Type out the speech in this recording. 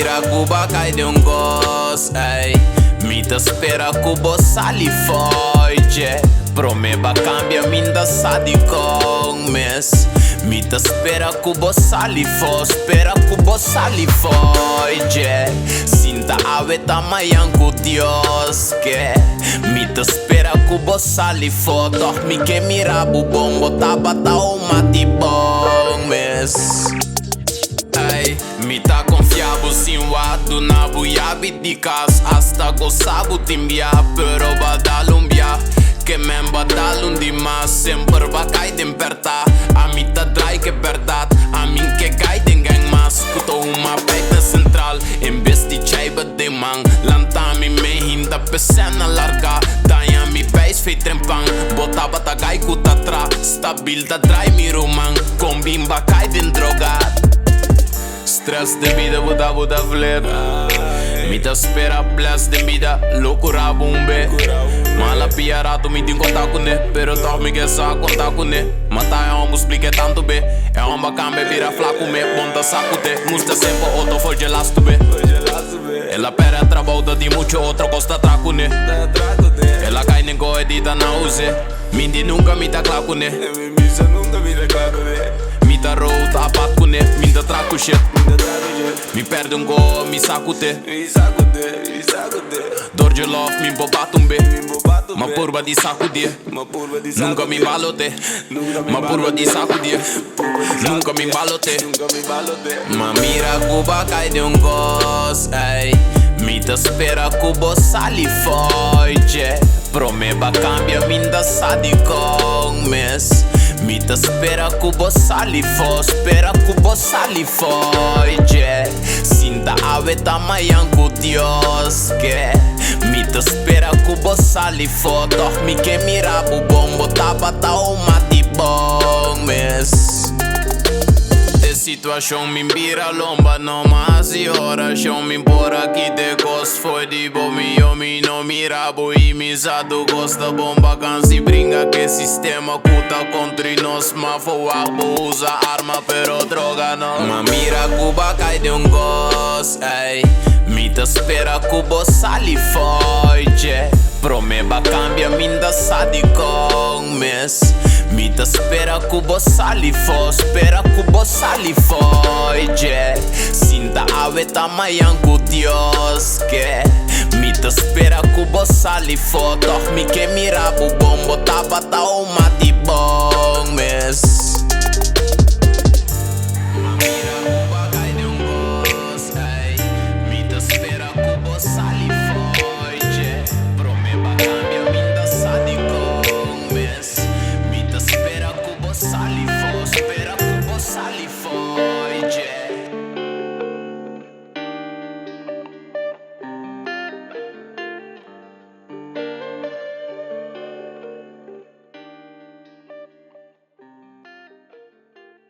mira Cuba cai de gos, ey. Mi te spera Cuba sali foge. Promeba cambia minda sadi con mes. Mi te spera Cuba sali fo, spera Cuba sali foge. Sinta aveta mayan cu Dios que. Mi te spera Cuba sali fo, doch mi que mira bu bombo tabata o mati bom mes. Ay, mi ta confiabo sin wadu na buyabi dikas hasta gozabu timbia pero badalumbia que men badalun dimas sempre va cai den perta a mi ta drai que verdad a min que cai den gang mas kuto uma peita central em besti chaiba de man lantami me hinda pesena larga daia mi base fei trempang botaba ta gai kutatra stabil da drai mi roman combimba cai den drogat. Stress de vida, buda flip. Mi te spera bless de vida, loucura bombe. Mala piarato mi din conta com ne, pero toch mi que sa conta com ne. Mata é um explique tanto be, é um bacana vira flaco me, bonta saco te, musta sempre outro for gelasto be. Ela penetra volta de mucho outro costa traco ne. Ela cai nem coedita na use, mindi nunca mi ta claco ne. Mi ta road apat cu ne, mi ta traco shit. Mi perde un go, mi sacute. Dorge love, mi bobatumbe. Ma purba di sacudir. Nunca mi balote. Ma purba di sacudir. Nunca mi balote. Ma mira Cuba cai de gos, ey. Mi te spera Cuba sali foge. Promeba cambia minda sadi con mes. Mi te spera Cuba sali fo, spera Cuba sali foge. Sinta aveta mayan cu Dios que. Mi te spera Cuba sali fo, doch mi que mira bu bombo tabata o mati bom mes. Situação me vira lomba não mais e oração me por aqui de gosto foi de bom mi não mira boi misado gosta bomba can se brinca que sistema cuta contra nós ma foa usa arma pero droga não. Ma mira Cuba cai de gos, ey. Mi te spera Cuba sali foge. Promeba cambia minda sadi con mes. Mi te spera Cuba sali fo, spera Cuba sali foge. Sinta aveta mayan cu Dios que. Mi te spera Cuba sali fo, doch mi que mira bu bombo tabata o mati bom mes.